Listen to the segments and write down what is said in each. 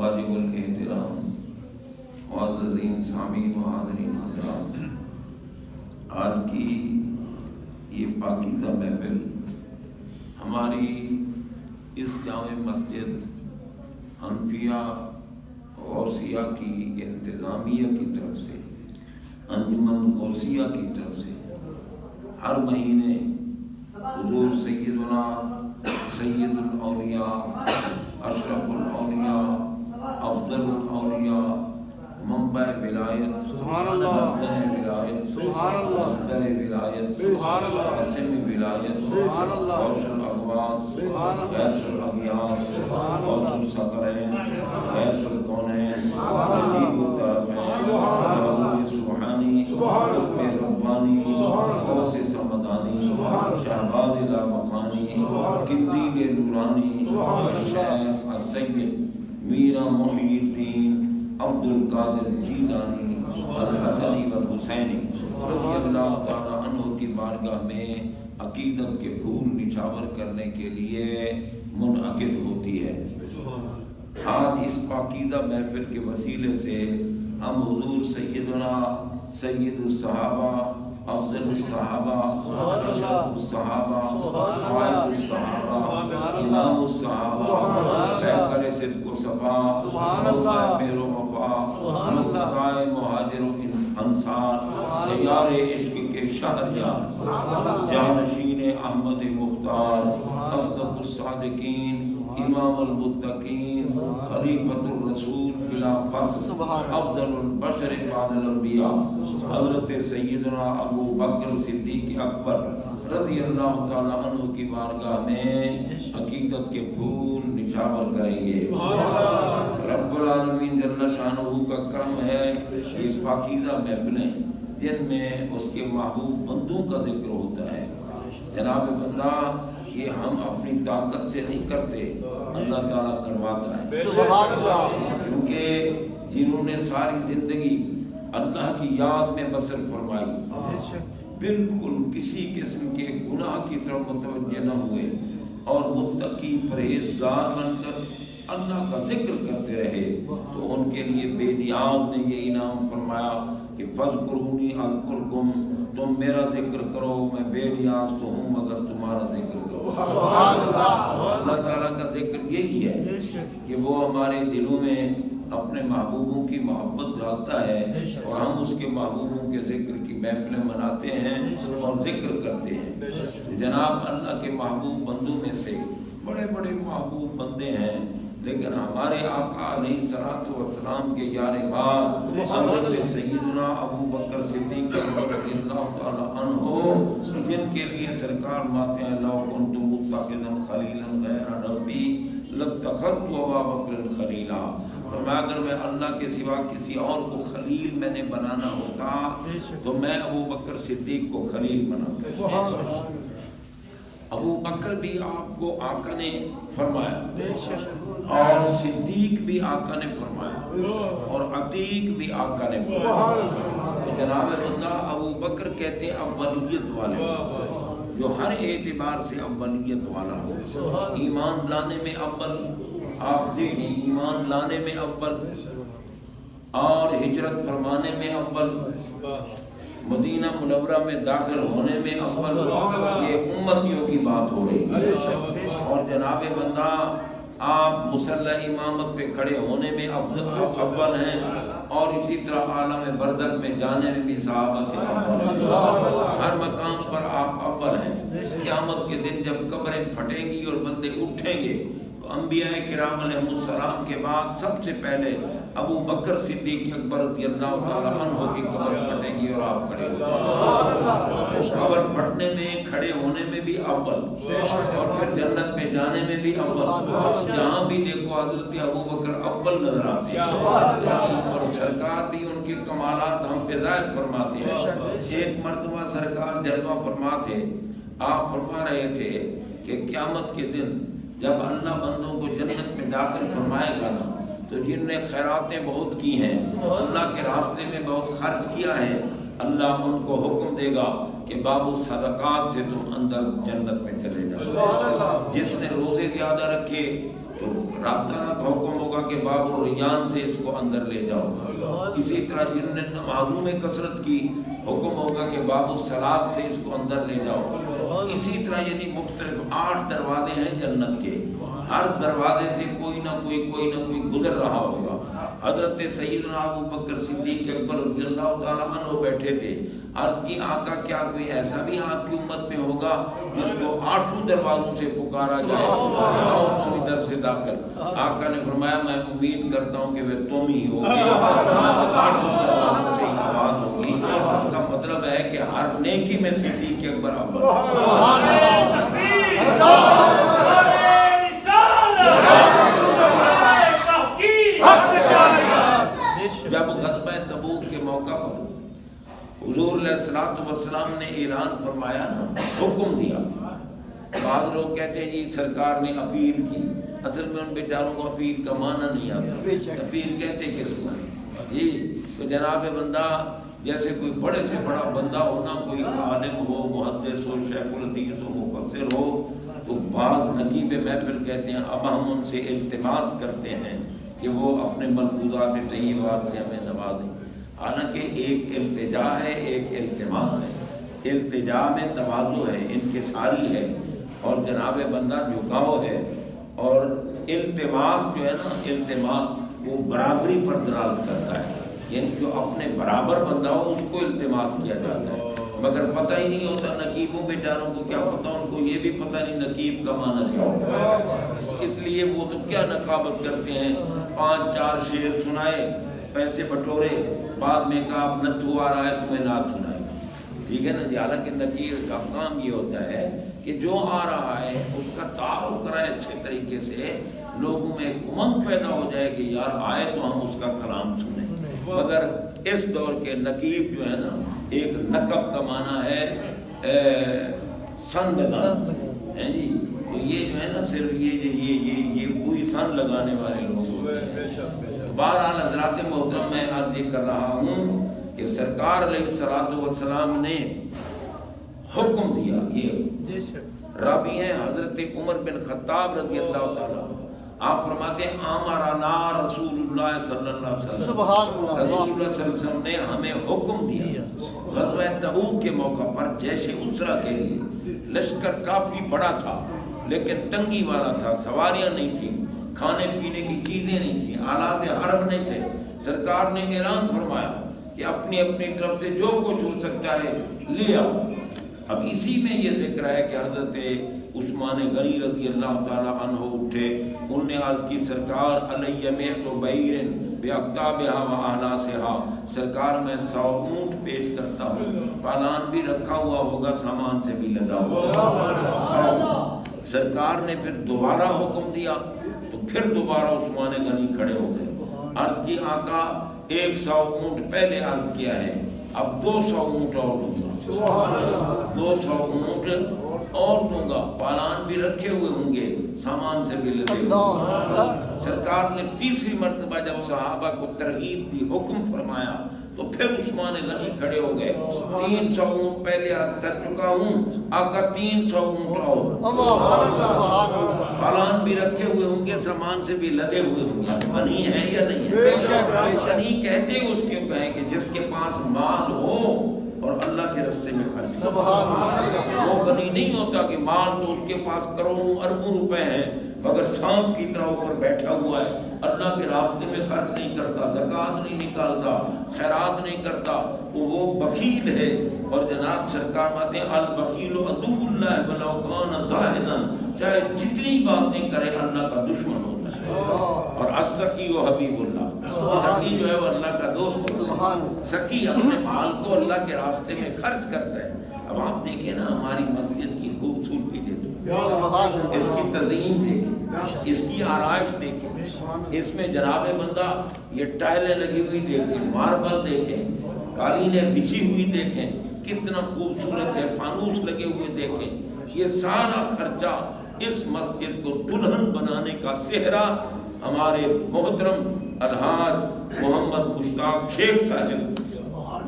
واجب الاحترام معززین سامعین و حاضرین حضرات، آج کی یہ پاکیزہ محفل ہماری اس جامع مسجد حنفیہ غوثیہ کی انتظامیہ کی طرف سے، انجمن غوثیہ کی طرف سے ہر مہینے حضور سیدنا سید الاولیاء، اشرف الاولیاء، افضل الاولیاء، منبع ولایت، مصدر ولایت، مصدر ولایت، قاسم ولایت، غوث الاغواث، غیث الاغیاث، غوث الثقلین، غیث الکونین، نجیب الطرفین، یعقوب سبحانی، قطب ربانی، غوث صمدانی، شہباز لامکانی، قندیل نورانی، الشیخ السید میرا محی الدین عبد القادر جیلانی الحسنی والحسینی رضی اللہ تعالی عنہ کی بارگاہ میں عقیدت کے پھول نچھاور کرنے کے لیے منعقد ہوتی ہے۔ آج اس پاکیزہ محفل کے وسیلے سے ہم حضور سیدنا سید الصحابہ، افضل الصحابہ، اشرف الصحابہ، قائد الصحابہ، امام الصحابہ، پیکر صدق و صفا، مولا مہر و وفا، مقتدائے مہاجر و انصار، دیار عشق کے شہریار، جانشین احمد مختار، اصدق الصادقین، امام المتقین، خلیفۃ الرسول بلا فصل، افضل البشر بعد الانبیاء، حضرت سیدنا ابو بکر صدیق اکبر رضی اللہ تعالیٰ عنہ کی بارگاہ میں عقیدت کے پھول نچھاور کریں گے۔ رب العالمین جل شانہ کا کرم ہے یہ پاکیزہ محفلیں جن میں اس کے محبوب بندوں کا ذکر ہوتا ہے۔ جناب بندہ یہ ہم اپنی طاقت سے نہیں کرتے، اللہ تعالیٰ کرواتا ہے، کیونکہ جنہوں نے ساری زندگی اللہ کی یاد میں بسر فرمائی، بالکل کسی قسم کے گناہ کی طرف متوجہ نہ ہوئے اور متقی پرہیزگار بن کر اللہ کا ذکر کرتے رہے، تو ان کے لیے بے نیاز نے یہ انعام فرمایا کہ فَاذْكُرُونِي أَذْكُرْكُمْ، تم میرا ذکر کرو، میں بے نیاز تو ہوں مگر تمہارا ذکر کرو۔ اللہ تعالیٰ کا ذکر یہی ہے کہ وہ ہمارے دلوں میں اپنے محبوبوں کی محبت ڈالتا ہے اور ہم اس کے محبوبوں کے ذکر کی محفلیں مناتے ہیں اور ذکر کرتے ہیں۔ جناب اللہ کے محبوب بندوں میں سے بڑے بڑے محبوب بندے ہیں، لیکن ہمارے آقا علیہ الصلوۃ والسلام کے یار غار حضرت سیدنا ابو بکر صدیق رضی اللہ تعالی عنہ، جن کے لیے سرکار ماتے ہیں لو کنت متخذا خلیلا غیر ربی لاتخذت ابا بکر خلیلا، فرمایا اگر میں اللہ کے سوا کسی اور کو خلیل میں نے بنانا ہوتا تو میں ابو بکر صدیق کو خلیل بناتا۔ ابو بکر بھی آپ کو آقا نے فرمایا اور صدیق بھی آقا نے فرمایا اور عتیق بھی آقا نے فرمایا۔ تو جناب بندہ ابو بکر کہتے ہیں اولیت والے، جو ہر اعتبار سے اولیت والا ہو، ایمان لانے میں اول، آپ دیکھیں ایمان لانے میں اول اور ہجرت فرمانے میں اول، مدینہ منورہ میں داخل ہونے میں اول، یہ امتیوں کی بات ہو رہی ہے۔ اور جناب بندہ آپ مصلی امامت پہ کھڑے ہونے میں اول ہیں اور اسی طرح عالم برزخ میں جانے میں بھی صحابہ سے اول ہیں، ہر مقام پر آپ اول ہیں۔ قیامت کے دن جب قبریں پھٹیں گی اور بندے اٹھیں گے تو انبیاء کرام علیہ السلام کے بعد سب سے پہلے ابو بکر صدیق اکبر رضی اللہ تعالیٰ عنہ کی قبر پھٹے گی اور آپ کھڑے ہو جائیں۔ قبر پھٹنے میں، کھڑے ہونے میں بھی اول اور پھر جنت میں جانے میں بھی اول، جہاں بھی دیکھو حضرت ابو بکر اول نظر آتے ہیں اور سرکار بھی ان کے کمالات ہم پہ ظاہر فرماتے ہیں۔ ایک مرتبہ سرکار جلوہ فرما تھے، آپ فرما رہے تھے کہ قیامت کے دن جب اللہ بندوں کو جنت میں داخل فرمائے گا نا، تو جن نے خیراتیں بہت کی ہیں، اللہ کے راستے میں بہت خرچ کیا ہے، اللہ ان کو حکم دے گا کہ باب الصدقات سے تم اندر جنت میں چلے جاؤ۔ جس نے روزے زیادہ رکھے تو رب تعالیٰ کا حکم ہوگا کہ کہ باب الریان سے اس کو اندر لے جاؤ. اسی طرح جنہوں نے نمازوں میں کثرت کی حکم ہوگا کہ باب الصلاۃ سے اس کو اندر لے جاؤ. اسی طرح یعنی مختلف 8 دروازے ہیں جنت کے، ہر دروازے سے کوئی نہ کوئی گزر رہا ہوگا. حضرت سیدنا ابو بکر صدیق اکبر رضی اللہ تعالیٰ عنہ بیٹھے تھے. عرض کی آقا کیا کوئی ایسا بھی آپ کی امت میں ہوگا جس کو 8 دروازوں سے پکارا جائے، آؤ تم ادھر سے داخل. آقا نے فرمایا میں امید کرتا ہوں کہ وہ تم ہی ہوگے. 8 دروازوں سے آواز ہوگی. اس کا مطلب ہے کہ ہر نیکی میں صدیق اکبر اول. جب غزوہ تبوک کے موقع پر حضور علیہ الصلوۃ والسلام نے اعلان فرمایا نا، حکم دیا. بعض لوگ کہتے ہیں جی سرکار نے اپیل کی. اصل میں ان بیچاروں کو اپیل کا معنی نہیں آتا. اپیل کہتے کس کو جی؟ تو جناب بندہ جیسے کوئی بڑے سے بڑا بندہ ہونا، کوئی عالم ہو، محدث ہو، شیخ الحدیث ہو، مفسر ہو، تو بعض نقیب محفل کہتے ہیں اب ہم ان سے التماس کرتے ہیں کہ وہ اپنے ملفوظات طیبات سے ہمیں نوازیں. حالانکہ ایک التجا ہے، ایک التماس ہے. التجا میں تواضع ہے، انکساری ہے، اور جناب بندہ جھکاؤ ہے. اور التماس جو ہے نا، التماس وہ برابری پر دلالت کرتا ہے، یعنی جو اپنے برابر بندہ ہو اس کو التماس کیا جاتا ہے. مگر پتہ ہی نہیں ہوتا نقیبوں بیچاروں کو کیا پتہ، ان کو یہ بھی پتہ نہیں نقیب کا معنی کیا ہوتا ہے. اس لیے وہ تو کیا نقابت کرتے ہیں، 5-4 شعر سنائے، پیسے بٹورے، بعد میں کہا اب نتھو آ رہا ہے تمہیں نعت سنائے گا. ٹھیک ہے نا جی؟ حالانکہ نقیب کا کام یہ ہوتا ہے کہ جو آ رہا ہے اس کا تعارف کرائے اچھے طریقے سے، لوگوں میں ایک امنگ پیدا ہو جائے کہ یار آئے تو ہم اس کا کلام سنیں. مگر اس دور کے نقیب جو ہے نا، ایک نقب کا معنی ہے سن لگانا ہے جی. تو یہ جو ہے نا صرف یہ کوئی سن لگانے والے لوگ ہوتے ہیں. بہرحال حضرات محترم، میں عرض یہ کر رہا ہوں کہ سرکار علیہ الصلوۃ والسلام نے حکم دیا. یہ راوی ہیں حضرت عمر بن خطاب رضی اللہ تعالیٰ. آپ فرماتے ہیں امرنا رسول اللہ صلی اللہ علیہ وسلم، سبحان اللہ، رسول اللہ صلی اللہ علیہ وسلم نے ہمیں حکم دیا غزوہ تبوک کے موقع پر جیش اسرا کے لیے. لشکر کافی بڑا تھا لیکن تنگی والا تھا، سواریاں نہیں تھیں، کھانے پینے کی چیزیں نہیں تھیں، آلات حرب نہیں تھے. سرکار نے اعلان فرمایا کہ اپنی اپنی طرف سے جو کچھ ہو سکتا ہے لے آؤ. اب اسی میں یہ ذکر ہے کہ حضرت عثمان غنی رضی اللہ تعالیٰ عنہ اٹھے. انہوں نے عرض کی سرکار علیہ میت و بعیر باقطابہا و احلاسہا، سرکار میں 100 اونٹ پیش کرتا ہوں، پالان بھی رکھا ہوا ہوگا، سامان سے بھی لدا ہوگا. سرکار نے پھر دوبارہ حکم دیا تو پھر دوبارہ عثمان غنی کھڑے ہو گئے. عرض کی آقا 100 اونٹ پہلے عرض کیا ہے، اب 200 اونٹ اور دوں گا، 200 اونٹ اور دوں گا، پالان بھی رکھے ہوئے ہوں گے، سامان سے بھی لدے ہوئے. سرکار نے تیسری مرتبہ جب صحابہ کو ترغیب دی، حکم فرمایا، تو پھر عثمان غنی کھڑے ہو گئے. 300 اونٹ پہلے عرض کر چکا ہوں، آقا 300 اونٹ اور، پالان بھی رکھے ہوئے ہوں گے، سامان سے بھی لدے ہوئے ہوں گے. غنی ہے یا نہیں ہے؟ غنی کہتے اس کے کہیں کہ جس کے پاس مال ہو اور اللہ کے راستے میں خرچ. وہ غنی نہیں ہوتا کہ مال تو اس کے پاس کروڑوں اربوں روپے ہیں مگر سانپ کی طرح اوپر بیٹھا ہوا ہے، اللہ کے راستے میں خرچ نہیں کرتا، زکوٰۃ نہیں نکالتا، خیرات نہیں کرتا، وہ بخیل ہے. اور جناب سرکار ماتے ہیں البخیل عدو اللہ ولو کان زاہدا، چاہے جتنی باتیں کرے اللہ کا دشمن ہوتا ہے. اور السخی و حبیب اللہ، سخی جو ہے وہ اللہ کا دوست ہے. سخی اپنے مال کو اللہ کے راستے میں خرچ کرتا ہے. اب آپ دیکھیں نا ہماری مسجد کی خوبصورتی دیکھیں، اس کی تزئین دیکھیں، اس کی آرائش دیکھیں، اس میں جناب بندہ یہ ٹائلیں لگی ہوئی دیکھیں، ماربل دیکھیں، قالینیں بچھی ہوئی دیکھیں، کتنا خوبصورت ہے، فانوس لگے ہوئے دیکھیں. یہ سارا خرچہ اس مسجد کو دلہن بنانے کا سہرا ہمارے محترم الحاج محمد مشتاق شیخ صاحب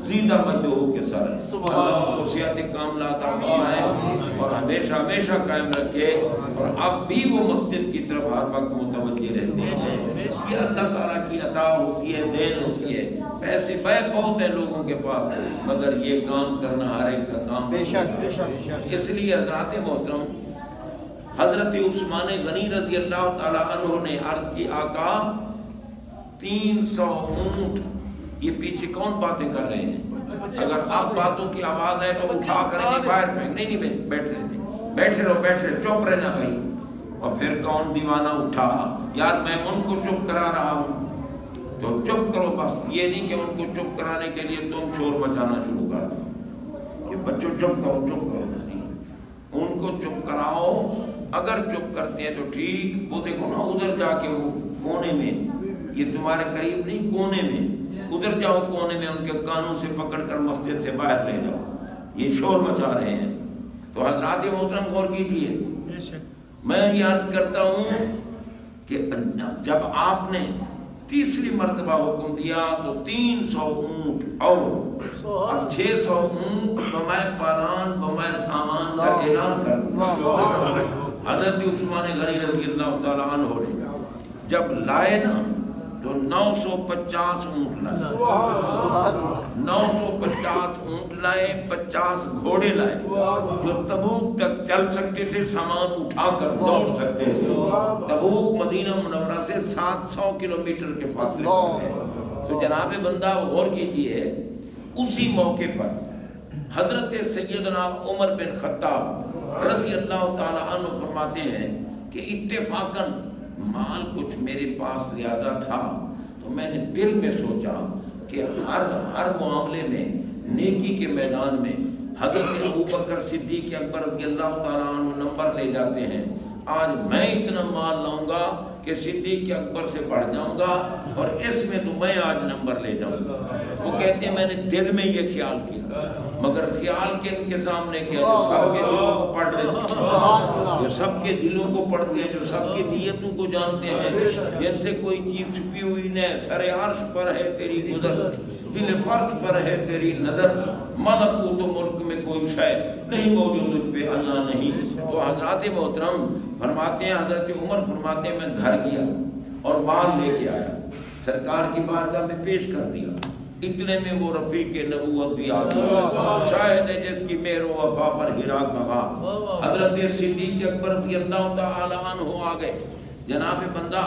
زیدہ مجدہو کے سر ہے۔ اللہ کو صحت کاملہ عطا فرمائے اور ہمیشہ ہمیشہ قائم رکھے، اور اب بھی وہ مسجد کی طرف ہر وقت متوجہ رہتے ہیں۔ یہ اللہ تعالیٰ کی عطا ہوتی ہے، دین ہوتی ہے۔ پیسے بہت ہیں لوگوں کے پاس، مگر یہ کام کرنا ہر ایک کا کام نہیں۔ اس لیے حضرات محترم، حضرت عثمان غنی رضی اللہ تعالیٰ عنہ نے عرض کی، آقا 300 اونٹ، یہ پیچھے کون باتیں کر رہے ہیں؟ اگر آپ باتوں کی آواز ہے تو اٹھا کریں گے باہر پھینک، نہیں بیٹھ لیتے، بیٹھے رہو، چپ رہنا بھائی۔ اور پھر کون دیوانہ اٹھا، یار میں ان کو چپ کرا رہا ہوں، تو چپ کرو بس۔ یہ نہیں کہ ان کو چپ کرانے کے لیے تم شور مچانا شروع کر دو کہ بچوں چپ کرو، چپ کرو، نہیں، ان کو چپ کراؤ۔ اگر چپ کرتے ہیں تو ٹھیک، وہ دیکھو نا ادھر جا کے وہ کونے میں، یہ تمہارے قریب نہیں، کونے میں، ادھر جاؤ کونے میں، ان کے کانوں سے پکڑ کر مسجد سے باہر لے جاؤ، یہ شور مچا رہے ہیں۔ تو حضرات محترم غور کیجیے، میں یہ عرض کرتا ہوں کہ جب آپ نے تیسری مرتبہ حکم دیا تو 300 اونٹ اور اب 600 اونٹ بمائے پالان بمائے سامان کا اعلان کر دیا۔ حضرت عثمان غنی رضی اللہ تعالیٰ عنہ نے جب لائے نا تو 950 اونٹ لائے، 950 اونٹ لائے، 50 گھوڑے لائے جو تبوک تک چل سکتے تھے، سامان اٹھا کر دوڑ سکتے تھے۔ تبوک مدینہ منورہ سے 700 کلومیٹر کے فاصلے پر ہے۔ تو جناب بندہ غور کیجئے، اسی موقع پر حضرت سیدنا عمر بن خطاب رضی اللہ تعالی عنہ فرماتے ہیں کہ اتفاقاً مال کچھ میرے پاس زیادہ تھا، تو میں نے دل میں سوچا کہ ہر معاملے میں نیکی کے میدان میں حضرت ابوبکر صدیق اکبر رضی اللہ تعالیٰ عنہ نمبر لے جاتے ہیں، آج میں اتنا مال لاؤں گا کہ صدیق اکبر سے بڑھ جاؤں گا، اور اس میں تو میں آج نمبر لے جاؤں گا۔ وہ کہتے ہیں میں نے دل میں یہ خیال کیا، مگر خیال کن کے سامنے کیا؟ جو سب کے دلوں کو پڑھ رہے ہیں، جو سب کے دلوں کو پڑھتے ہیں، جو سب کی نیتوں کو جانتے ہیں، جن سے کوئی چیز چھپی ہوئی نہیں۔ سر عرش پر ہے تیری گزر، دل فرش پر ہے تیری نظر، ملکوت و ملک میں کوئی شے نہیں موجود تجھ پہ عیاں نہیں۔ تو حضرات محترم فرماتے ہیں، حضرت عمر فرماتے ہیں میں گھر گیا اور مال لے کے آیا، سرکار کی بارگاہ میں پیش کر دیا۔ اتنے میں وہ رفیق نبوت بھی آ گیا، شاہد ہے جس کی مہر و وفا پر ہرا کہا، حضرت صدیق اکبر رضی اللہ تعالی عنہ آ گئے۔ جناب بندہ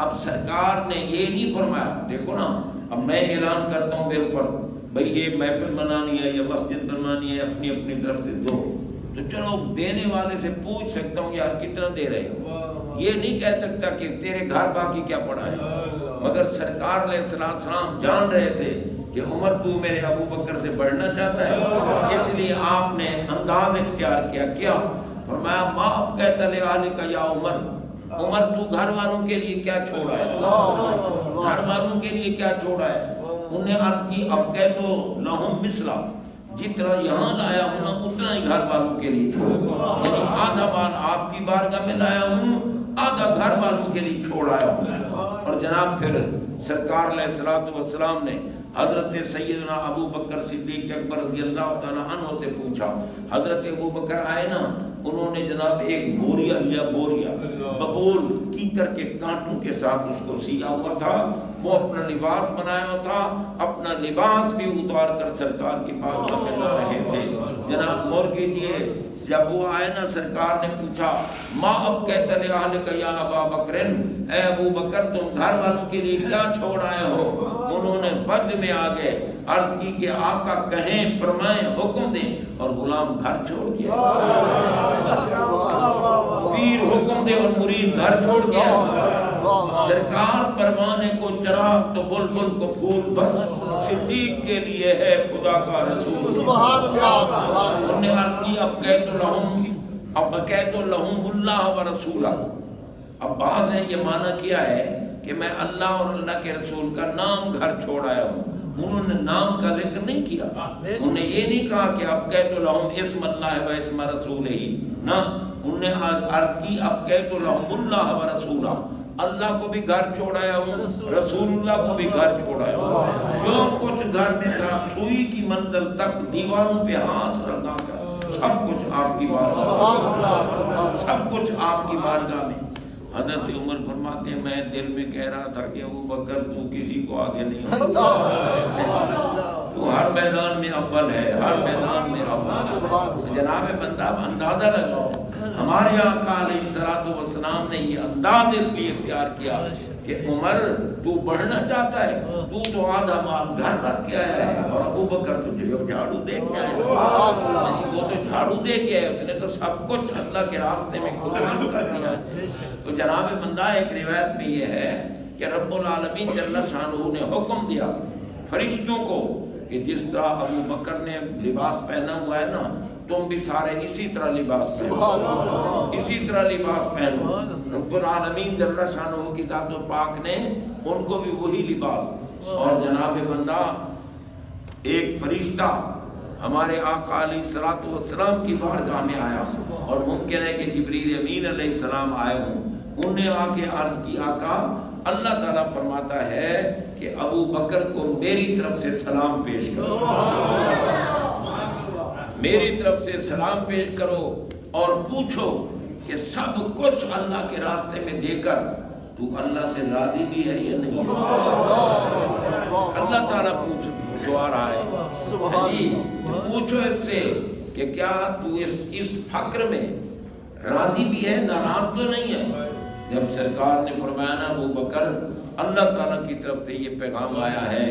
اب سرکار نے یہ نہیں فرمایا، دیکھو نا اب میں اعلان کرتا ہوں بالفرض، بھئی یہ محفل منانی ہے یا مسجد بنوانی ہے، اپنی اپنی طرف سے دو، تو چلو دینے والے سے پوچھ سکتا ہوں یار کتنا دے رہے ہو، یہ نہیں کہہ سکتا کہ تیرے گھر باقی کیا پڑا ہے۔ مگر سرکار علیہ السلام جان رہے تھے کہ عمر تو میرے ابو بکر سے بڑھنا چاہتا ہے، اس لیے آپ نے انداز اختیار کیا، فرمایا ما ابقیت لأہلک یا عمر، عمر تو گھر والوں کے لیے کیا چھوڑا ہے، گھر والوں کے لیے کیا چھوڑا ہے۔ انہیں عرض کی ابقیت لہم مثلا، جتنا یہاں لایا ہوں نا اتنا ہی گھر والوں کے لیے چھوڑا، یعنی آدھا مال آپ کی بارگاہ میں لایا ہوں، آدھا گھر والوں کے لیے چھوڑ آیا ہوں۔ اور جناب پھر سرکار علیہ السلام نے حضرت سیدنا ابو بکر صدیق اکبر رضی اللہ تعالیٰ عنہ سے پوچھا، حضرت ابو بکر آئے نا، انہوں نے جناب ایک بوریا لیا، بوریا ببول کیکر کے کانٹوں کے ساتھ اس کو سیا ہوا تھا، وہ اپنا لباس بنایا تھا، اپنا لباس بھی اتار کر سرکار کی بارگاہ میں لا رہے تھے۔ جناب غور کیجئے، جب وہ آئے نا سرکار نے پوچھا ما ابقیت لأہلک یا ابا بکر، اے ابو بکر تم گھر والوں کے لیے کیا چھوڑ آئے ہو؟ انہوں نے بد میں آ گئے، عرض کی کہ آقا کہیں فرمائیں حکم دیں، اور غلام گھر چھوڑ گیا، پیر حکم دے اور مرید گھر چھوڑ گیا۔ سرکار پروانے کو چراغ تو بلبل کو پھول، بس صدیق کے لیے ہے خدا کا رسول۔ سبحان اللہ۔ انہوں نے عرض کی اب بقیت لہم اللہ و رسولہ، اب بعض نے یہ معنی کیا ہے کہ میں اللہ اور اللہ کے رسول کا نام گھر چھوڑ آیا ہوں۔ انہوں نے نام کا ذکر نہیں کیا، انہوں نے یہ نہیں کہا کہ ابقیت لہم اسم اللہ و اسم رسول ہی، نہ انہوں نے عرض کی ابقیت لہم اللہ و رسولہ، اللہ کو بھی گھر چھوڑایا ہوں، رسول اللہ کو بھی گھر چھوڑایا ہوں، جو کچھ گھر میں تھا سوئی کی منزل تک دیواروں پہ ہاتھ رکھا کر سب کچھ آپ کی بارگاہ، سب کچھ آپ کی بارگاہ میں۔ حضرت عمر فرماتے ہیں میں دل میں کہہ رہا تھا کہ ابو بکر تو کسی کو آگے نہیں، تو ہر میدان میں اول ہے، ہر میدان میں اول۔ جناب بندہ اندازہ لگاؤ، ہمارے آقا علیہ الصلوۃ والسلام نے یہ انداز اس لیے اختیار کیا کہ عمر تو بڑھنا چاہتا ہے، تو آدھا مال گھر رکھ کے آیا ہے، اور ابو بکر تجھے جھاڑو دے کے آیا ہے، وہ تو جھاڑو دے کے آیا، اس نے تو سب کچھ اللہ کے راستے میں قربان کر دیا ہے۔ تو جناب بندہ ایک روایت میں یہ ہے کہ رب العالمین جل شانہ نے حکم دیا فرشتوں کو کہ جس طرح ابو بکر نے لباس پہنا ہوا ہے نا، تم بھی سارے اسی طرح لباس پہنو، اسی طرح لباس پہنو۔ رب العالمین جل شانہ کی ذات پاک نے ان کو بھی وہی لباس، اور جناب بندہ ایک فرشتہ ہمارے آقا علیہ الصلوۃ والسلام کی بارگاہ میں آیا، اور ممکن ہے کہ جبریل امین علیہ السلام آئے ہوں، انہوں نے آ کے عرض کی آقا اللہ تعالیٰ فرماتا ہے کہ ابو بکر کو میری طرف سے سلام پیش کرو، میری طرف سے سلام پیش کرو، اور پوچھو کہ سب کچھ اللہ کے راستے میں دے کر تو اللہ سے راضی بھی ہے یا نہیں؟ اللہ تعالیٰ پوچھو آ رہا ہے، پوچھو اس سے کہ کیا تو اس فقر میں راضی بھی ہے، ناراض تو نہیں ہے؟ جب سرکار نے فرمایا نا ابو بکر اللہ تعالیٰ کی طرف سے یہ پیغام آیا ہے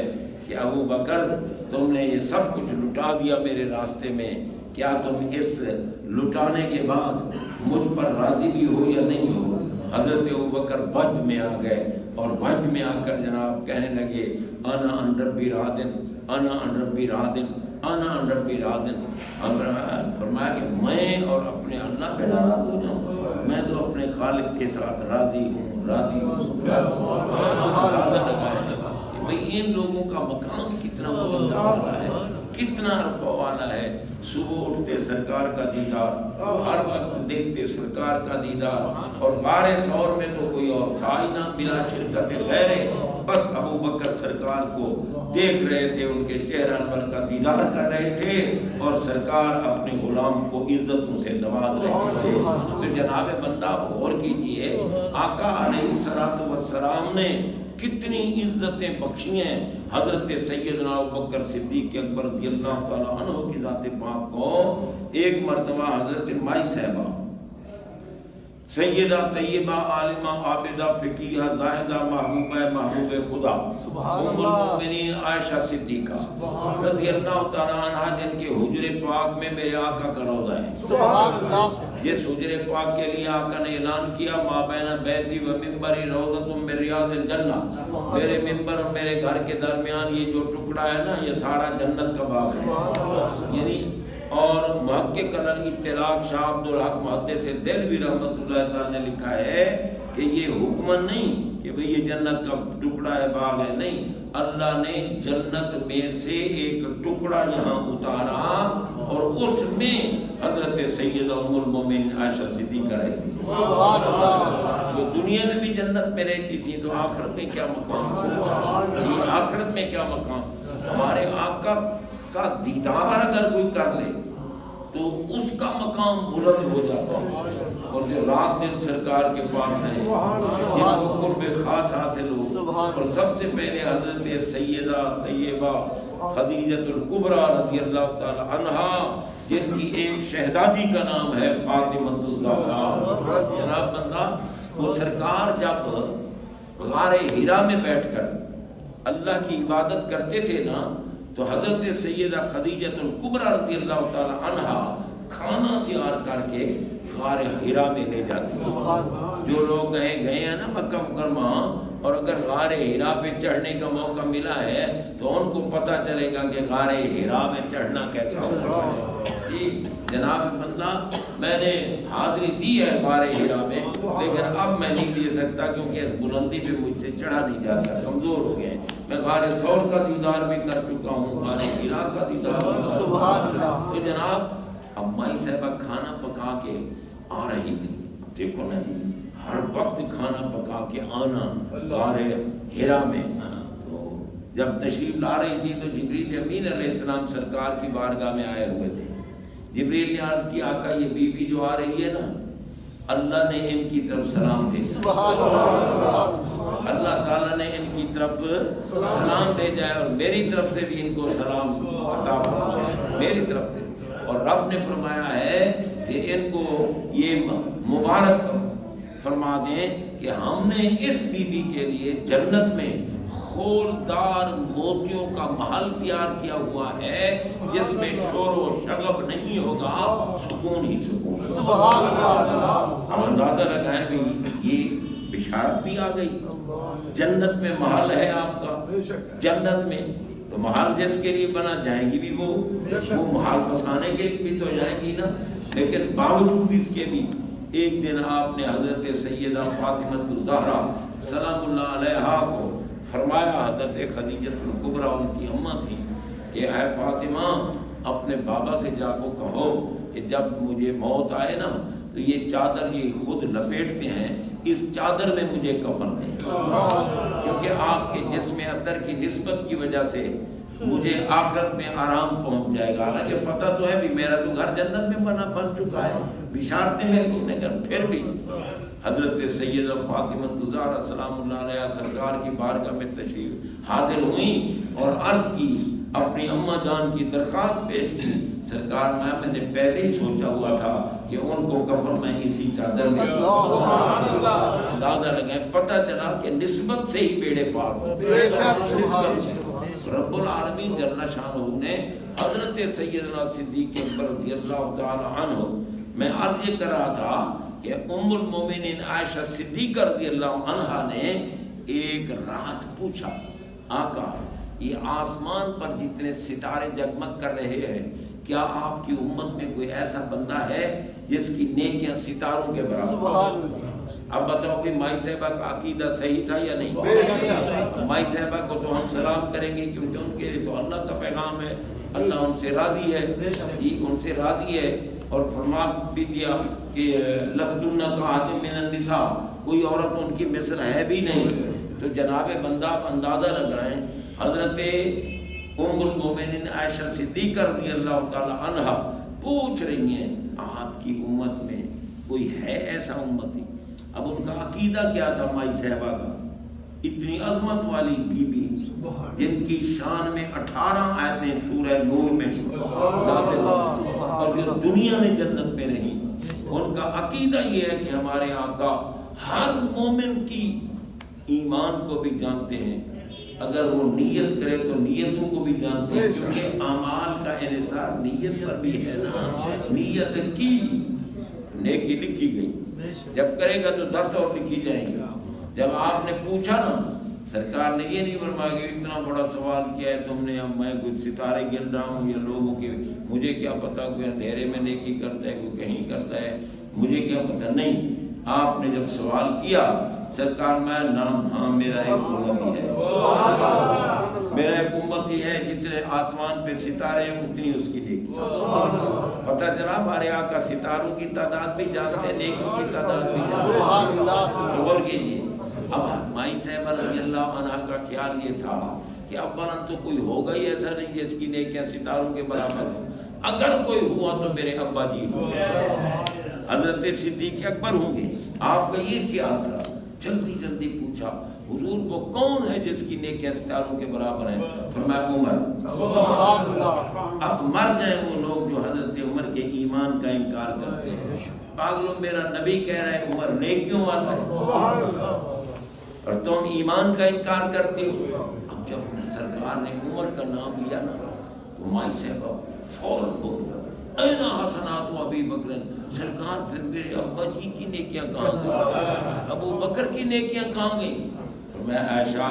کہ ابو بکر تم نے یہ سب کچھ لٹا دیا میرے راستے میں، کیا تم اس لٹانے کے بعد مجھ پر راضی بھی ہو یا نہیں ہو؟ حضرت ابو بکر وجد میں آ گئے، اور وجد میں آ کر جناب کہنے لگے انا عن ربی راضٍ، انا عن ربی راضٍ، انا عن ربی راضٍ۔ فرمایا کہ میں اور اپنے اللہ پہ ناراض ہو جاؤں، میں تو اپنے خالق کے ساتھ راضی ہوں، راضی ہوں۔ بھئی ان لوگوں کا مقام کتنا بلند والا ہے، کتنا رفع والا ہے۔ صبح اٹھتے سرکار کا دیدار، ہر وقت دیکھتے سرکار کا دیدار، اور غار ثور میں تو کوئی اور تھا ہی نہ بلا شرکت غیرے، بس ابو بکر سرکار کو دیکھ رہے تھے، ان کے چہرہ انور کا دیدار کر رہے تھے، اور سرکار اپنے غلام کو عزتوں سے نواز رہے تھے۔ تو جناب بندہ غور کیجئے، آقا علیہ الصلوۃ والسلام نے کتنی عزتیں بخشی ہیں حضرت سیدنا ابوبکر صدیق اکبر رضی اللہ تعالیٰ عنہ کی ذات پاک کو۔ ایک مرتبہ حضرت مائی صاحبہ سیدہ طیبہ عالمہ عابدہ فقیہ زاہدہ محبوبہ محبوب خدا ام المؤمنین عائشہ صدیقہ رضی اللہ تعالیٰ عنہ، جن کے حجر پاک میں میرے آقا کا روضہ ہے، جس حجر پاک کے لیے آقا نے اعلان کیا ما بین بیتی و منبری روضۃ من ریاض الجنہ، میرے منبر اور میرے گھر کے درمیان یہ جو ٹکڑا ہے نا، یہ سارا جنت کا باغ ہے۔ یعنی اور محقق الاطلاق شاہ عبدالحق محدث دہلوی رحمۃ اللہ تعالیٰ نے لکھا ہے کہ یہ حکم نہیں کہ بھئی یہ جنت کا ٹکڑا ہے، باغ ہے، نہیں، اللہ نے جنت میں سے ایک ٹکڑا یہاں اتارا، اور اس میں حضرت سیدہ ام المومنین عائشہ صدیقہ رہتی تھی۔ سبحان اللہ! وہ دنیا میں بھی جنت میں رہتی تھی، تو آخرت میں کیا مقام؟ آخرت میں کیا مقام؟ ہمارے آقا کا دیدار اگر کوئی کر لے تو اس کا مقام بلند ہو جاتا ہے، اور جو رات دن سرکار کے پاس ہیں جن کو قرب خاص حاصل ہو، اور سب سے پہلے حضرت سیدہ طیبہ خدیجۃ الکبریٰ رضی اللہ تعالی عنہا، جن کی ایک شہزادی کا نام ہے فاطمہ الزہرا۔ جناب بندہ وہ سرکار جب غار حرا میں بیٹھ کر اللہ کی عبادت کرتے تھے نا، تو حضرت سیدہ خدیجۃ الکبریٰ رضی اللہ تعالی عنہا کھانا تیار کر کے غار حرا میں لے جاتی ہیں۔ جو لوگ گئے ہیں نا مکہ مکرمہ، اور اگر غار حرا پہ چڑھنے کا موقع ملا ہے تو ان کو پتہ چلے گا کہ غار حرا میں چڑھنا کیسا ہوگا۔ جی جناب بندہ، میں نے حاضری دی ہے غار حرا میں، لیکن اب میں نہیں دے سکتا کیونکہ اس بلندی پہ مجھ سے چڑھا نہیں جاتا، کمزور ہو گئے۔ میں غار ثور کا دیدار بھی کر چکا ہوں، غار حرا کا دیدار بھی کر چکا ہوں۔ تو جناب اب مائی صاحبہ کھانا پکا کے آ رہی تھی، دیکھو نا ہر وقت کھانا پکا کے آنا غار حرا میں. تو جب تشریف لا رہی تھی تو جبریل امین علیہ السلام سرکار کی بارگاہ میں آئے ہوئے تھے. جبریل نے عرض کی آقا یہ بی بی جو آ رہی ہے نا اللہ نے ان کی طرف سلام بھیجا، اللہ تعالیٰ نے ان کی طرف سلام بھیجا ہے اور میری طرف سے بھی ان کو سلام عطا فرمایا میری طرف سے. اور رب نے فرمایا ہے کہ ان کو یہ مبارک فرما دیں کہ ہم نے اس بی بی کے لیے جنت میں خولدار موتیوں کا محل تیار کیا ہوا ہے جس میں شور و شغب نہیں ہوگا، سکون ہی سکون. سبحان اللہ. ہم اندازہ لگائیں بھی یہ بشارت بھی آ گئی. جنت میں محل ہے آپ کا، جنت میں تو محل جس کے لیے بنا جائیں گی بھی وہ محل بسانے کے لیے بھی تو جائیں گی نا. لیکن باوجود اس کے بھی ایک دن آپ نے حضرت سیدہ فاطمہ الزہرا سلام اللہ علیہا کو فرمایا، حضرت خدیجہ الکبریٰ ان کی اماں تھی، کہ اے فاطمہ اپنے بابا سے جا کو کہو کہ جب مجھے موت آئے نا تو یہ چادر یہ خود لپیٹتے ہیں، اس چادر میں مجھے کفن دیں، کیونکہ آپ کے جسم عطر کی نسبت کی وجہ سے مجھے آخرت میں آرام پہنچ جائے گا. حالانکہ پتہ تو ہے بھی میرا تو گھر جنت میں بن چکا ہے، بشارتیں ملتی ہیں، لیکن پھر بھی حضرت سیدہ فاطمہ الزہرا سلام اللہ علیہ سرکار کی بارگاہ میں تشریف حاضر ہوئیں اور عرض کی، اپنی اماں جان کی درخواست پیش کی. سرکار میں نے پہلے ہی سوچا ہوا تھا کہ ان کو کفن میں اسی چادر میں. اندازہ لگائیں، پتہ چلا کہ نسبت سے ہی بیڑے پار ہو. نسبت سے رب العالمین جل شانہ نے حضرت سیدنا صدیق اکبر رضی اللہ تعالی عنہ، میں عرض یہ کر رہا تھا کہ ام المومنین عائشہ صدیقہ رضی اللہ عنہا نے ایک رات پوچھا، آقا یہ آسمان پر جتنے ستارے جگمگ کر رہے ہیں کیا آپ کی امت میں کوئی ایسا بندہ ہے جس کی نیکیاں ستاروں کے برابر؟ اب بتاؤ کہ مائی صاحبہ کا عقیدہ صحیح تھا یا نہیں؟ مائی صاحبہ کو تو ہم سلام کریں گے کیونکہ ان کے لیے تو اللہ کا پیغام ہے، اللہ ان سے راضی ہے، ان سے راضی ہے. اور فرما بھی دیا کہ لستن کاحد من النساء، کوئی عورت ان کی مثل ہے بھی نہیں. تو جناب بندہ آپ اندازہ لگائیں، حضرت ام المومنین عائشہ صدیقہ رضی اللہ تعالی عنہا پوچھ رہی ہیں آپ کی امت میں کوئی ہے ایسا امتی؟ اب ان کا عقیدہ کیا تھا مائی صاحبہ کا؟ اتنی عظمت والی بی بی جن کی شان میں 18 آیتیں سورہ نور میں نازل اور جو دنیا میں جنت میں رہی، ان کا عقیدہ یہ ہے کہ ہمارے آقا ہر مومن کی ایمان کو بھی جانتے ہیں، اگر وہ نیت کرے تو نیتوں کو بھی جانتے ہیں، کیونکہ اعمال کا انحصار نیت پر بھی ہے نا. نیت کی نیکی لکھی گئی، جب کرے گا تو 10 اور لکھی جائیں گی. جب آپ نے پوچھا نا، سرکار نے یہ نہیں فرمایا کہ اتنا بڑا سوال کیا ہے تم نے، اب میں کچھ ستارے گن رہا ہوں یا لوگوں کے، مجھے کیا پتا کوئی اندھیرے میں نیکی کرتا ہے کوئی کہیں کرتا ہے، مجھے کیا پتا. نہیں، آپ نے جب سوال کیا سرکار میں نام، ہاں میرا ایک امتی ہے، میرا ایک امتی ہے، جتنے آسمان پہ ستارے ہیں اتنی اس کی نیکی. پتہ چلا ہمارے آقا ستاروں کی تعداد بھی جانتے ہیں، نیکی کی تعداد بھی جانتے ہیں. غور کیجیے. اب مائی صاحبہ رضی اللہ عنہ کا خیال یہ تھا کہ اولا تو کوئی ہوگا ہی ایسا نہیں جس کی نیکیاں ستاروں کے برابر ہوں، اگر کوئی ہوا تو میرے ابا جی ہوں گے، حضرت صدیق اکبر ہوں گے. آپ کا یہ خیال تھا. جلدی جلدی پوچھا حضور کو کون ہے جس کی نیکیاں ستاروں کے برابر ہیں؟ فرمایا عمر. اب مر جائیں وہ لوگ جو حضرت عمر کے ایمان کا انکار کرتے ہیں. پاگلوں، میرا نبی کہہ رہا ہے عمر نیکیوں والا ہے اور تم ایمان کا انکار کرتے ہو. اب جب سرکار نے عمر کا نام لیا نا تو مائی صاحبہ فوراً بولو اینا حسنات و ابی بکر. سرکار پھر میرے ابا جی کی نیکیاں کہاں گئی؟ ابو بکر کی نیکیاں کہاں گئی؟ میں عائشہ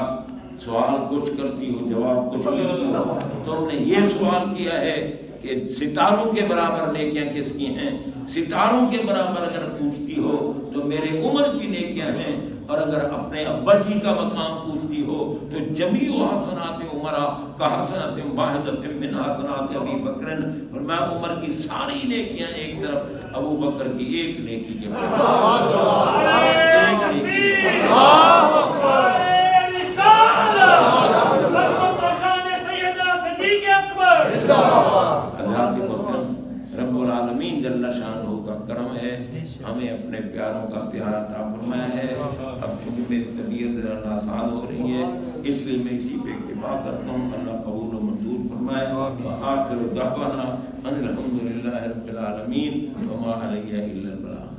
سوال کچھ کرتی ہوں جواب کچھ نہیں ہوں. تم نے یہ سوال کیا ہے کہ ستاروں کے برابر نیکیاں کس کی ہیں؟ ستاروں کے برابر اگر پوچھتی ہو تو میرے عمر کی نیکیاں ہیں، اور اگر اپنے ابا جی کا مقام پوچھتی ہو تو جمیع حسنات عمرہ کا حسنات واحدۃ من حسنات ابی بکر. اور میں عمر کی ساری نیکیاں ایک طرف، ابو بکر کی ایک نیکی کے برابر. حضرات محترم، رب العالمین جل شانہ کا کرم ہے، ہمیں اپنے پیاروں کا پیار عطا فرمایا ہے۔ اب چونکہ میری طبیعت ذرا ناساز ہو رہی ہے، اس لیے میں اسی پہ اکتفا کرتا ہوں۔ اللہ قبول و منظور فرمائے۔ آخر دعوانا ان الحمد للہ رب العالمین وما علیہ الا البلاغ۔